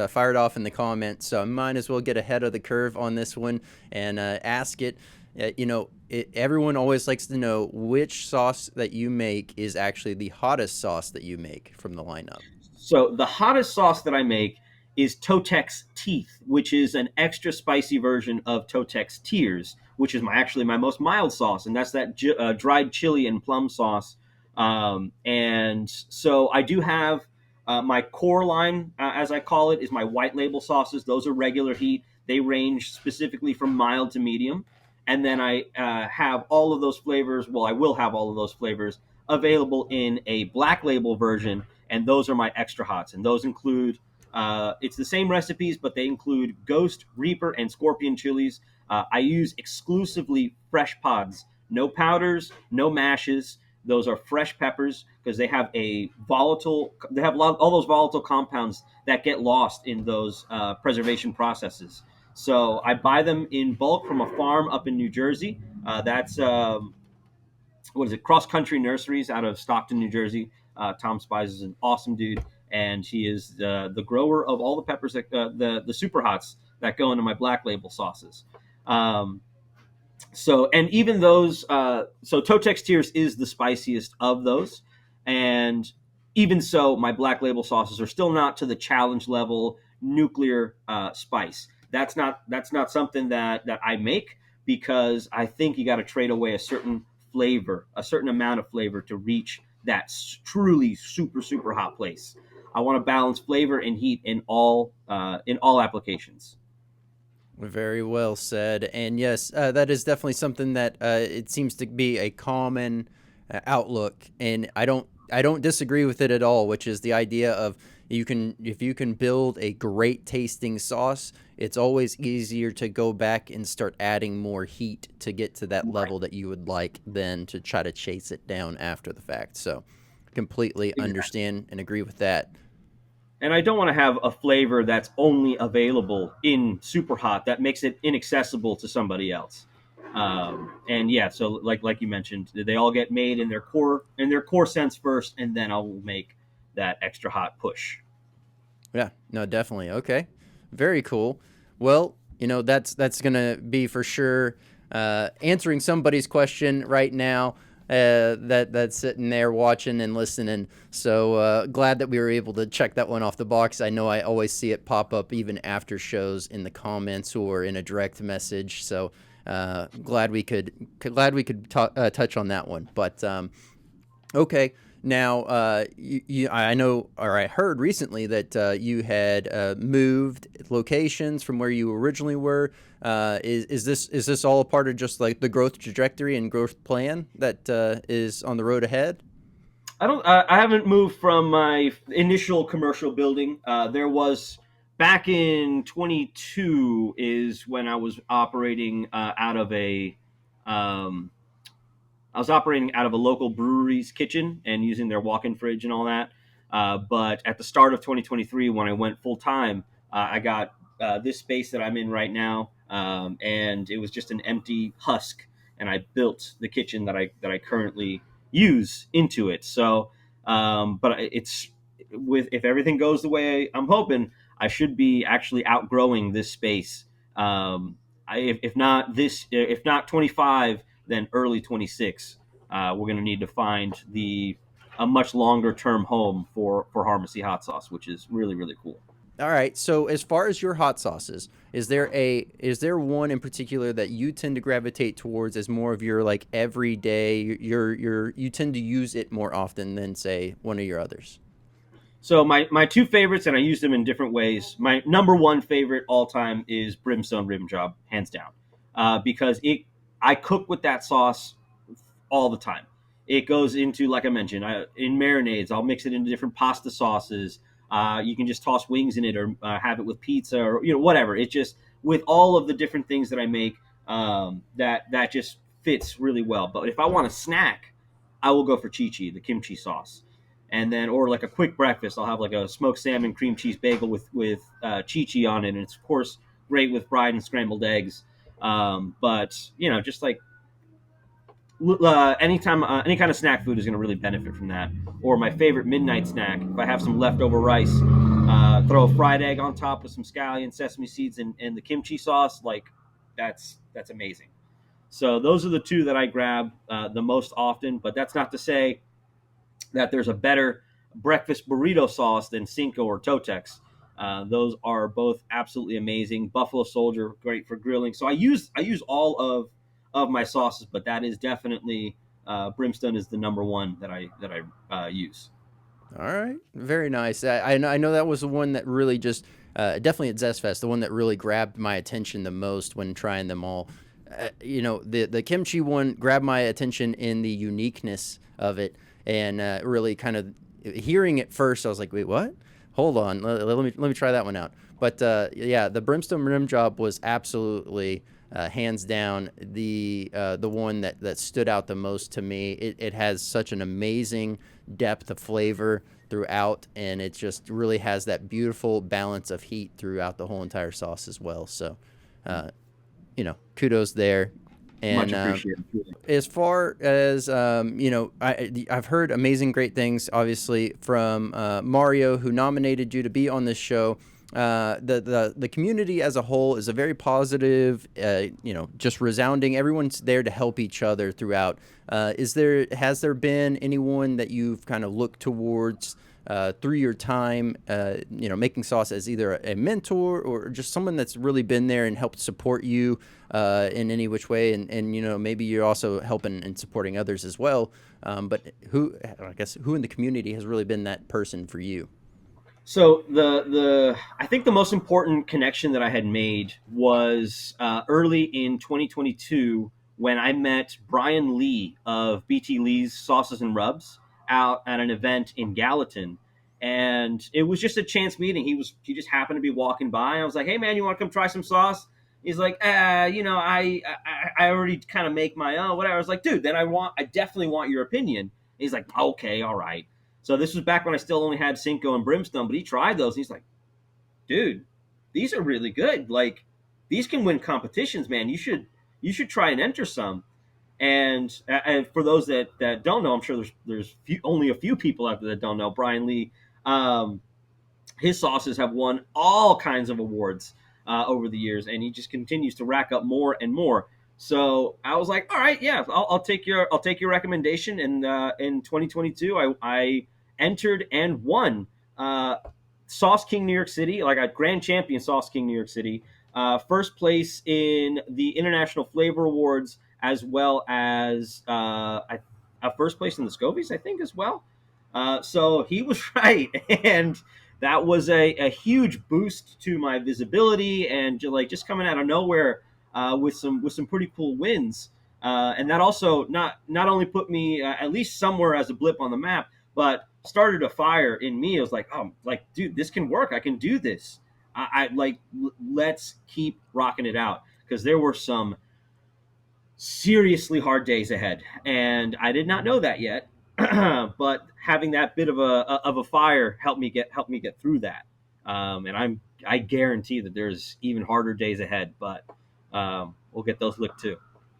fired off in the comments, so I might as well get ahead of the curve on this one and ask it. Everyone always likes to know which sauce that you make is actually the hottest sauce that you make from the lineup. So the hottest sauce that I make is Totex Teeth, which is an extra spicy version of Totex Tears, which is actually my most mild sauce, and that's that dried chili and plum sauce. And so I do have my core line, as I call it, is my white label sauces. Those are regular heat. They range specifically from mild to medium. And then I have all of those flavors. Well, I will have all of those flavors available in a black label version, and those are my extra hots. And those include it's the same recipes, but they include Ghost, Reaper, and Scorpion chilies. I use exclusively fresh pods, no powders, no mashes. Those are fresh peppers because they have all those volatile compounds that get lost in those preservation processes. So I buy them in bulk from a farm up in New Jersey. That's what is it? Cross Country Nurseries out of Stockton, New Jersey. Tom Spies is an awesome dude, and he is the grower of all the peppers that the Superhots that go into my black label sauces. Um, so and even those, so Totex Tears is the spiciest of those, and even so, my black label sauces are still not to the challenge level nuclear spice. That's not something that I make because I think you got to trade away a certain flavor, a certain amount of flavor to reach that truly super super hot place. I want to balance flavor and heat in all applications. Very well said. And yes, that is definitely something that it seems to be a common outlook, and I don't disagree with it at all. Which is the idea of if you can build a great tasting sauce, it's always easier to go back and start adding more heat to get to that Right. level that you would like than to try to chase it down after the fact. So completely Exactly. understand and agree with that. And I don't want to have a flavor that's only available in Superhot that makes it inaccessible to somebody else. And yeah, so like you mentioned, they all get made in their core sense first, and then I'll make that extra hot push. Yeah, no, definitely. Okay, very cool. Well, that's gonna be for sure answering somebody's question right now. That's sitting there watching and listening. So glad that we were able to check that one off the box. I know I always see it pop up even after shows in the comments or in a direct message. So glad we could touch on that one. But okay. Now, I know, or I heard recently that you had moved locations from where you originally were. Is this all a part of just like the growth trajectory and growth plan that is on the road ahead? I haven't moved from my initial commercial building. There was back in 22 is when I was operating out of a um, I was operating out of a local brewery's kitchen and using their walk-in fridge and all that. But at the start of 2023, when I went full time, I got this space that I'm in right now, and it was just an empty husk, and I built the kitchen that I currently use into it. So, but it's with if everything goes the way I'm hoping, I should be actually outgrowing this space. If not 25, then early 26. We're going to need to find the a much longer term home for Harmacy Hot Sauce, which is really really cool. All right. So as far as your hot sauces, is there one in particular that you tend to gravitate towards as more of your like everyday? You tend to use it more often than say one of your others. So my two favorites, and I use them in different ways. My number one favorite all time is Brimstone Rim Job, hands down, because it I cook with that sauce all the time. It goes into, like I mentioned, in marinades. I'll mix it into different pasta sauces. You can just toss wings in it, or have it with pizza, or whatever. It just with all of the different things that I make, that just fits really well. But if I want a snack, I will go for chi chi, the kimchi sauce, and then or like a quick breakfast, I'll have like a smoked salmon cream cheese bagel with chi chi on it, and it's of course great with fried and scrambled eggs. But just like anytime any kind of snack food is going to really benefit from that. Or my favorite midnight snack, if I have some leftover rice, throw a fried egg on top with some scallion, sesame seeds, and the kimchi sauce. Like that's amazing. So those are the two that I grab the most often. But that's not to say that there's a better breakfast burrito sauce than Cinco or Totex. Those are both absolutely amazing. Buffalo Soldier, great for grilling. So I use all of my sauces, but that is definitely Brimstone is the number one that I use. All right, very nice. I know that was the one that really just definitely at Zest Fest, the one that really grabbed my attention the most when trying them all. The kimchi one grabbed my attention in the uniqueness of it, and really kind of hearing it first, I was like, wait, what? Hold on, let me try that one out. But yeah, the brimstone rim job was absolutely hands down the one that stood out the most to me. It has such an amazing depth of flavor throughout, and it just really has that beautiful balance of heat throughout the whole entire sauce as well. So, uh, kudos there. Much And appreciated. as far as I've heard amazing, great things, obviously from Mario, who nominated you to be on this show. The community as a whole is a very positive, just resounding. Everyone's there to help each other throughout. Has there been anyone that you've kind of looked towards through your time, making sauce as either a mentor or just someone that's really been there and helped support you in any which way, and maybe you're also helping and supporting others as well. But who in the community has really been that person for you? So the I think the most important connection that I had made was early in 2022 when I met Brian Lee of BT Lee's Sauces and Rubs out at an event in Gallatin, and it was just a chance meeting. He just happened to be walking by. I was like, "Hey man, you want to come try some sauce?" He's like, I already kind of make my own, whatever." I was like, "Dude, then I definitely want your opinion." He's like, "Okay, all right." So this was back when I still only had Cinco and Brimstone, but he tried those. And he's like, "Dude, these are really good. Like, these can win competitions, man. you should try and enter some. And for those that don't know, I'm sure there's only a few people out there that don't know. Brian Lee, um, his sauces have won all kinds of awards over the years, and he just continues to rack up more and more. So I was like, all right, yeah, I'll take your recommendation. And in 2022, I entered and won uh, Sauce King New York City, like a grand champion Sauce King New York City, first place in the International Flavor Awards, as well as a first place in the Scovies, I think, as well. So he was right, and that was a huge boost to my visibility, and just coming out of nowhere with some pretty cool wins. And that also not only put me at least somewhere as a blip on the map, but started a fire in me. I was like, oh, like, dude, this can work. I can do this. Let's keep rocking it out, because there were some seriously hard days ahead, and I did not know that yet. But having that bit of a fire helped me get through that. And I guarantee that there's even harder days ahead, but we'll get those licked too.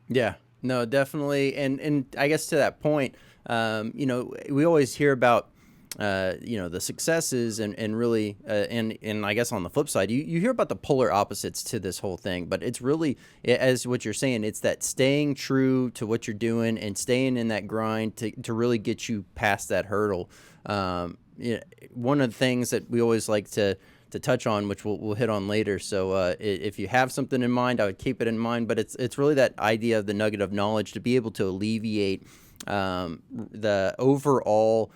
Yeah, no, definitely. And I guess to that point, we always hear about, the successes and really, and I guess on the flip side, you hear about the polar opposites to this whole thing, but it's really, as what you're saying, it's that staying true to what you're doing and staying in that grind to really get you past that hurdle. One of the things that we always like to touch on, which we'll hit on later. So if you have something in mind, I would keep it in mind. But it's really that idea of the nugget of knowledge to be able to alleviate the overall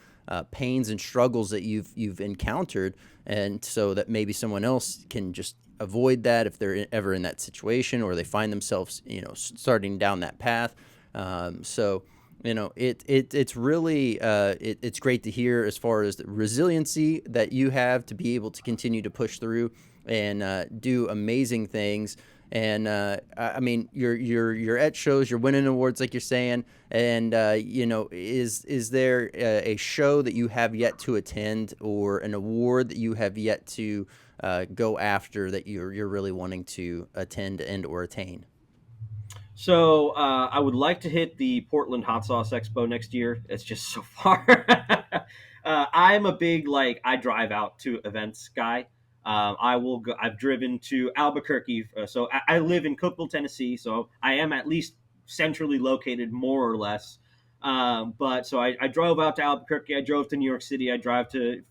pains and struggles that you've encountered, and so that maybe someone else can just avoid that if they're ever in that situation, or they find themselves starting down that path. So it's really it's great to hear as far as the resiliency that you have to be able to continue to push through and do amazing things. And I mean, you're at shows, you're winning awards, like you're saying. And is there a show that you have yet to attend, or an award that you have yet to go after that you're really wanting to attend and or attain? So I would like to hit the Portland Hot Sauce Expo next year. It's just so far. I'm a big, like, I drive out to events guy. I will go. I've driven to Albuquerque, so I live in Cookeville, Tennessee. So I am at least centrally located, more or less. But so I drove out to Albuquerque. I drove to New York City. I drive to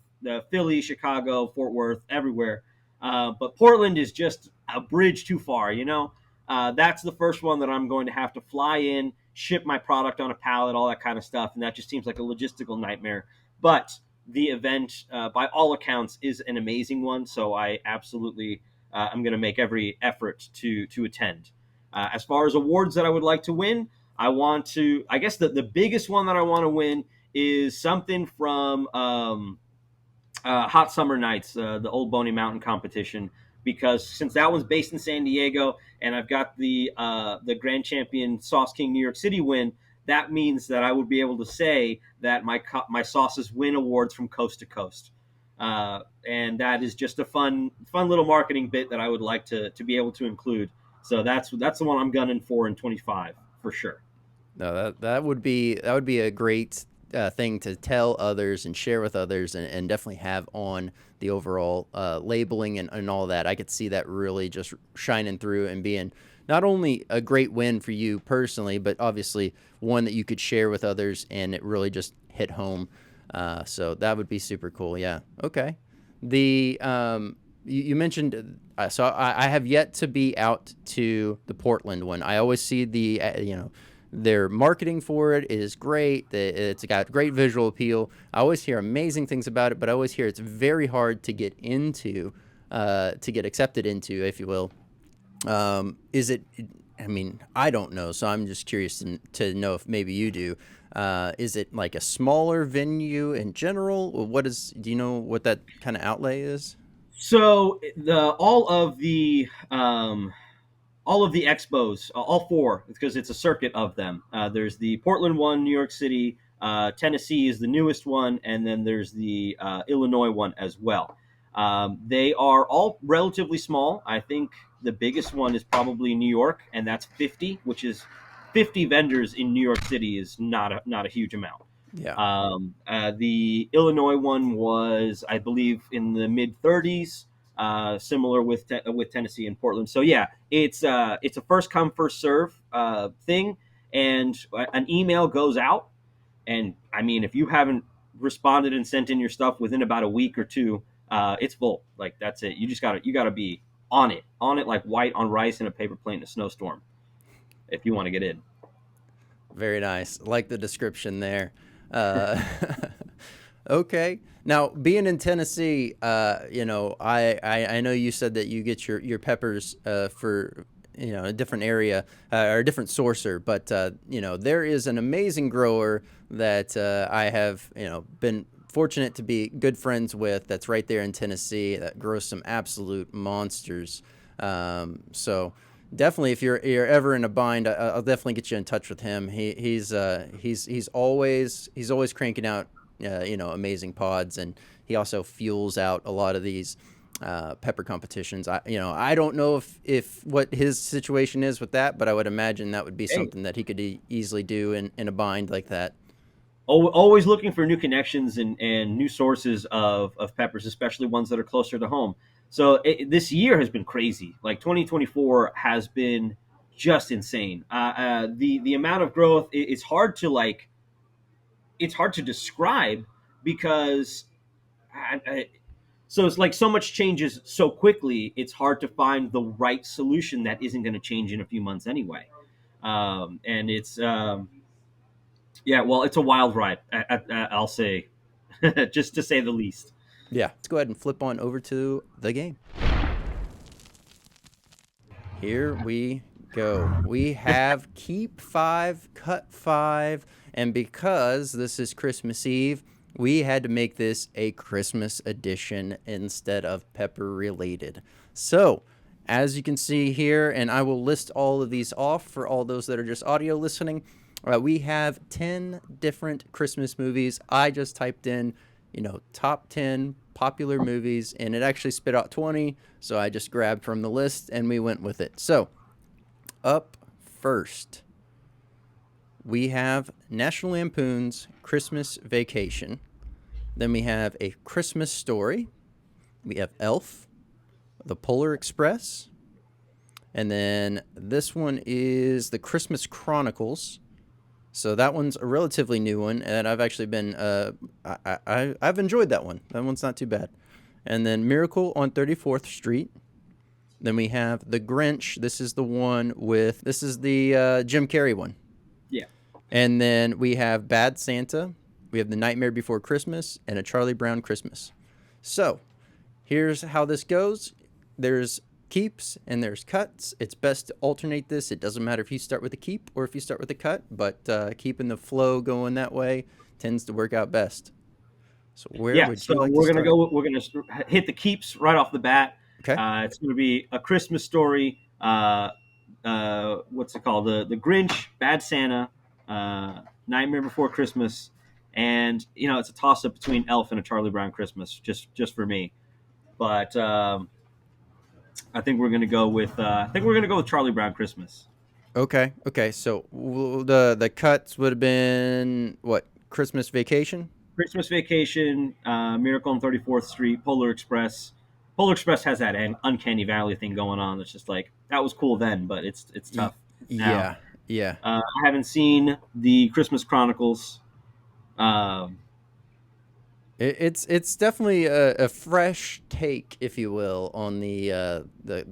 Philly, Chicago, Fort Worth, everywhere. But Portland is just a bridge too far, you know. That's the first one that I'm going to have to fly in, ship my product on a pallet, all that kind of stuff, and that just seems like a logistical nightmare. But the event, by all accounts, is an amazing one, so I absolutely am going to make every effort to attend. As far as awards that I would like to win, I want to. I guess the biggest one that I want to win is something from Hot Summer Nights, the Old Boney Mountain competition, because since that one's based in San Diego, and I've got the Grand Champion Sauce King New York City win, that means that I would be able to say that my sauces win awards from coast to coast, and that is just a fun little marketing bit that I would like to be able to include. So that's the one I'm gunning for in 25 for sure. No, that would be a great thing to tell others and share with others, and definitely have on the overall labeling and all that. I could see that really just shining through and being not only a great win for you personally, but obviously one that you could share with others, and it really just hit home. So that would be super cool. Yeah. Okay. The you mentioned, so I have yet to be out to the Portland one. I always see the their marketing for it is great. It's got great visual appeal. I always hear amazing things about it, but I always hear it's very hard to get into, to get accepted into, if you will. Is it? I mean, I don't know, so I'm just curious to know if maybe you do. Is it like a smaller venue in general? Or what is? Do you know what that kind of outlay is? So all of the expos, all four, because it's a circuit of them. There's the Portland one, New York City, Tennessee is the newest one, and then there's the Illinois one as well. They are all relatively small. I think the biggest one is probably New York, and that's 50, which is 50 vendors in New York City is not a huge amount. Yeah. The Illinois one was, I believe, in the mid 30s, similar with Tennessee and Portland. So yeah, it's a first come first serve thing, and an email goes out, and I mean, if you haven't responded and sent in your stuff within about a week or two, it's full. Like that's it. You gotta be on it like white on rice in a paper plane in a snowstorm if you want to get in. Very nice. Like the description there. Uh, okay. Now, being in Tennessee, I know you said that you get your peppers for a different area or a different sourcer, but there is an amazing grower that I have been fortunate to be good friends with. That's right there in Tennessee. That grows some absolute monsters. So definitely, if you're ever in a bind, I'll definitely get you in touch with him. He's always cranking out amazing pods, and he also fuels out a lot of these pepper competitions. I don't know if what his situation is with that, but I would imagine that would be Hey, something that he could easily do in a bind like that. always looking for new connections and new sources of peppers, especially ones that are closer to home. So this year has been crazy. Like 2024 has been just insane. The amount of growth it's hard to it's hard to describe because so it's like so much changes so quickly. It's hard to find the right solution that isn't going to change in a few months anyway. And it's yeah, well, it's a wild ride. I'll say, just to say the least. Yeah, let's go ahead and flip on over to the game. Here we go. We have keep 5, cut 5, and because this is Christmas Eve, we had to make this a Christmas edition instead of pepper related. So, as you can see here, and I will list all of these off for all those that are just audio listening, we have 10 different Christmas movies. I just typed in, top 10 popular movies, and it actually spit out 20. So I just grabbed from the list and we went with it. So, up first, we have National Lampoon's Christmas Vacation. Then we have A Christmas Story. We have Elf, The Polar Express. And then this one is The Christmas Chronicles. So that one's a relatively new one, and I've actually been I've enjoyed that one. That one's not too bad. And then Miracle on 34th Street. Then we have The Grinch. This is the Jim Carrey one. Yeah. And then we have Bad Santa. We have The Nightmare Before Christmas and A Charlie Brown Christmas. So here's how this goes. There's keeps and there's cuts. It's best to alternate this. It doesn't matter if you start with a keep or if you start with a cut, but keeping the flow going that way tends to work out best. So where Yeah. would So you like to we're gonna start? go. We're gonna hit the keeps right off the bat. Okay. It's gonna be A Christmas Story. What's it called? The Grinch, Bad Santa, Nightmare Before Christmas, and it's a toss up between Elf and A Charlie Brown Christmas. Just for me, but I think we're gonna go with Charlie Brown Christmas. Okay. So the cuts would have been what? Christmas Vacation? Christmas Vacation, Miracle on 34th Street, Polar Express. Polar Express has that uncanny valley thing going on. It's just like that was cool then, but it's Y- tough now. yeah. Yeah. I haven't seen the Christmas Chronicles. Um, It's definitely a fresh take, if you will, on the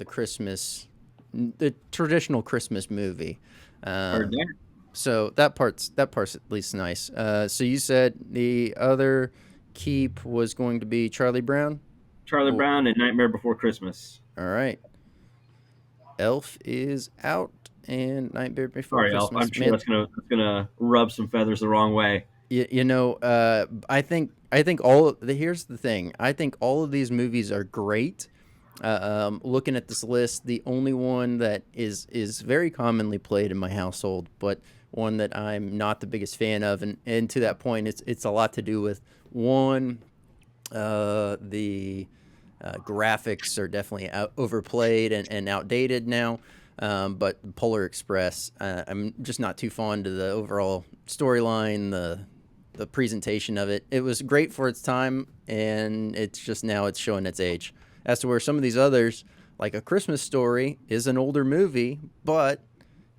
Christmas, the traditional Christmas movie. Heard Um, that. so that part's at least nice. So you said the other keep was going to be Charlie Brown. Charlie Oh, Brown and Nightmare Before Christmas. all right. Elf is out, and Nightmare Before Sorry, Elf. I'm Christmas. sure Man, that's gonna rub some feathers the wrong way. I think here's the thing. I think all of these movies are great. Looking at this list, the only one that is very commonly played in my household, but one that I'm not the biggest fan of, and to that point, it's a lot to do with one, the Graphics are definitely overplayed and outdated now. But Polar Express, I'm just not too fond of the overall storyline, the presentation of it. It was great for its time, and it's just now it's showing its age. As to where some of these others, like A Christmas Story, is an older movie, but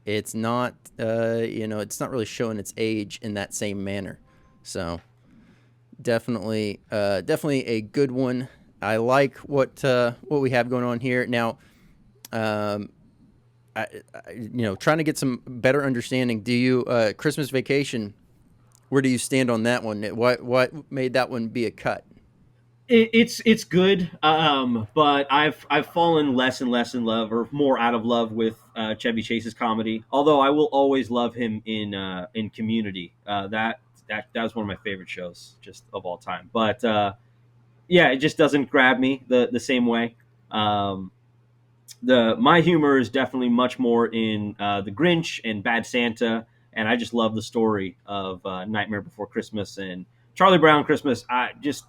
it's not, it's not really showing its age in that same manner. So definitely a good one. I like what we have going on here now. Um, trying to get some better understanding. Do you Christmas Vacation? Where do you stand on that one? What made that one be a cut? It's good, but I've fallen less and less in love, or more out of love with Chevy Chase's comedy. Although I will always love him in Community. That was one of my favorite shows just of all time. But yeah, it just doesn't grab me the same way. Um, the My humor is definitely much more in the Grinch and Bad Santa, and I just love the story of Nightmare Before Christmas and Charlie Brown Christmas. I just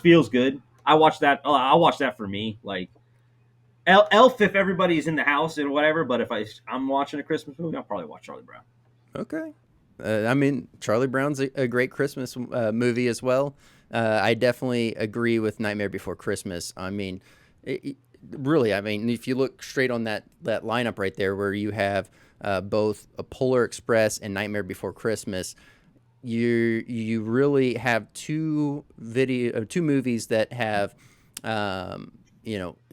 feels good. I watch that. I'll watch that for me. Like Elf if everybody's in the house and whatever. But if I'm watching a Christmas movie, I'll probably watch Charlie Brown. Okay. I mean, Charlie Brown's a great Christmas movie as well. I definitely agree with Nightmare Before Christmas. I mean, really, I mean, if you look straight on that lineup right there, where you have both a Polar Express and Nightmare Before Christmas, you really have two movies that have,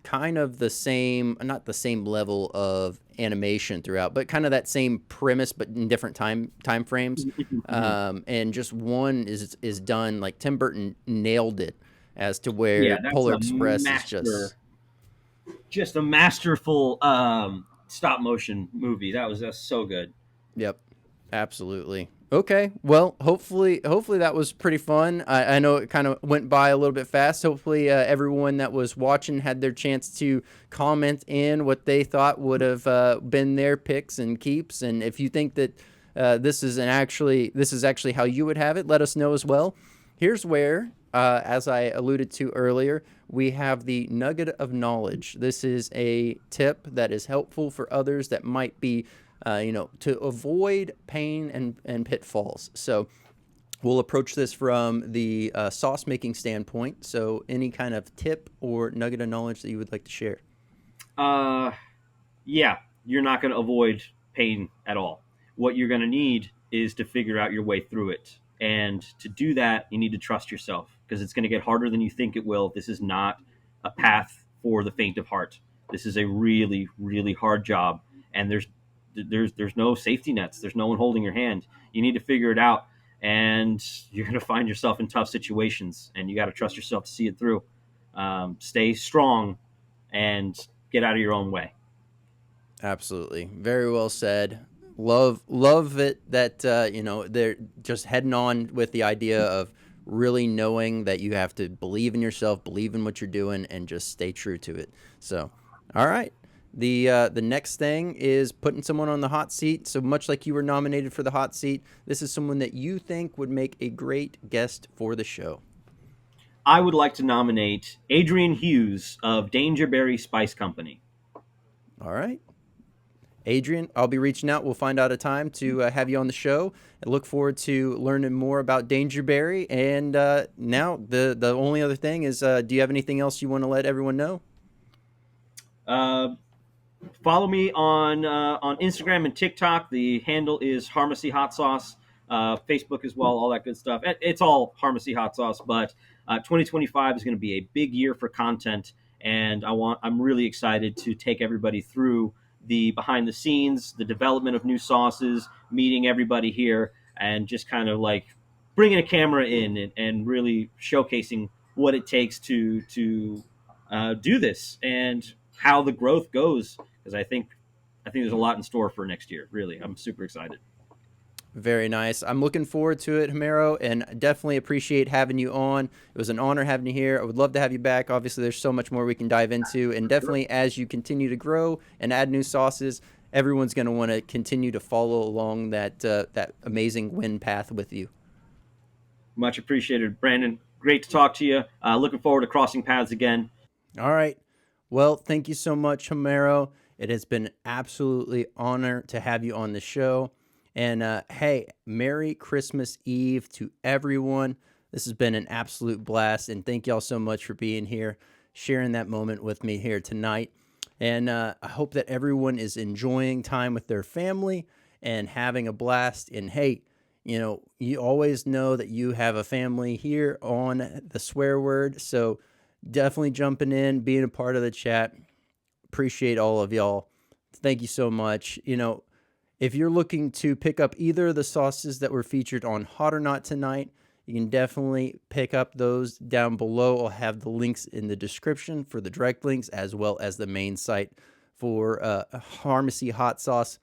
kind of the same, not the same level of animation throughout, but kind of that same premise, but in different time frames. And just one is done like Tim Burton nailed it, as to Yeah, where that's Polar a Express is just a masterful stop motion movie. That's so good. yep, absolutely. Okay, well, hopefully that was pretty fun. I know it kind of went by a little bit fast. Hopefully, everyone that was watching had their chance to comment in what they thought would have been their picks and keeps. And if you think that this is actually how you would have it, let us know as well. Here's where, as I alluded to earlier, we have the nugget of knowledge. This is a tip that is helpful for others that might be, to avoid pain and pitfalls. So we'll approach this from the sauce making standpoint. So any kind of tip or nugget of knowledge that you would like to share? Uh, yeah, you're not going to avoid pain at all. What you're going to need is to figure out your way through it. And to do that, you need to trust yourself, because it's going to get harder than you think it will. This is not a path for the faint of heart. This is a really, really hard job. And there's no safety nets. There's no one holding your hand. You need to figure it out. And you're going to find yourself in tough situations. And you got to trust yourself to see it through. Stay strong and get out of your own way. Absolutely. Very well said. Love it that they're just heading on with the idea of really knowing that you have to believe in yourself, believe in what you're doing, and just stay true to it. So, all right. The next thing is putting someone on the hot seat. So much like you were nominated for the hot seat, this is someone that you think would make a great guest for the show. I would like to nominate Adrian Hughes of Dangerberry Spice Company. All right. Adrian, I'll be reaching out. We'll find out a time to have you on the show. I look forward to learning more about Dangerberry. And now the only other thing is, do you have anything else you want to let everyone know? Uh, Follow me on Instagram and TikTok. The handle is Harmacy Hot Sauce. Facebook as well, all that good stuff. It's all Harmacy Hot Sauce. But 2025 is going to be a big year for content, and I'm really excited to take everybody through the behind the scenes, the development of new sauces, meeting everybody here, and just kind of like bringing a camera in and really showcasing what it takes to do this and how the growth goes, because I think there's a lot in store for next year. Really, I'm super excited. Very nice. I'm looking forward to it, Homero, and definitely appreciate having you on. It was an honor having you here. I would love to have you back. Obviously, there's so much more we can dive into, and definitely as you continue to grow and add new sauces, everyone's going to want to continue to follow along that amazing win path with you. Much appreciated, Brandon. Great to talk to you. Looking forward to crossing paths again. All right. Well, thank you so much, Homero. It has been absolutely honor to have you on the show. And hey, Merry Christmas Eve to everyone. This has been an absolute blast. And thank y'all so much for being here, sharing that moment with me here tonight. And I hope that everyone is enjoying time with their family and having a blast. And hey, you always know that you have a family here on the swear word. So definitely jumping in, being a part of the chat. Appreciate all of y'all. Thank you so much. If you're looking to pick up either of the sauces that were featured on Hot or Not tonight, you can definitely pick up those down below. I'll have the links in the description for the direct links as well as the main site for Harmacy Hot Sauce.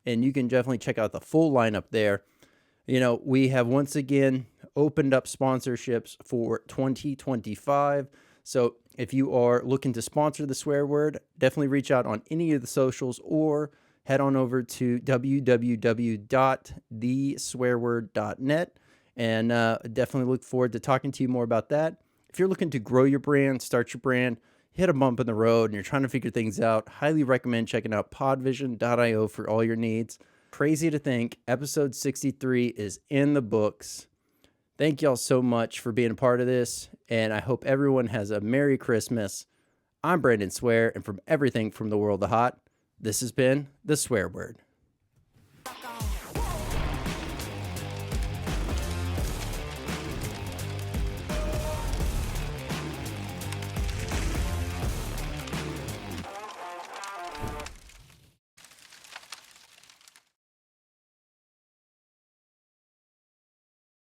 And you can definitely check out the full lineup there. We have once again opened up sponsorships for 2025. So if you are looking to sponsor the swear word, definitely reach out on any of the socials or head on over to www.theswearword.net and definitely look forward to talking to you more about that. If you're looking to grow your brand, start your brand, hit a bump in the road, and you're trying to figure things out, highly recommend checking out podvision.io for all your needs. Crazy to think, episode 63 is in the books. Thank y'all so much for being a part of this, and I hope everyone has a Merry Christmas. I'm Brandon Swear, and from everything from the world of hot, this has been The Swear Word.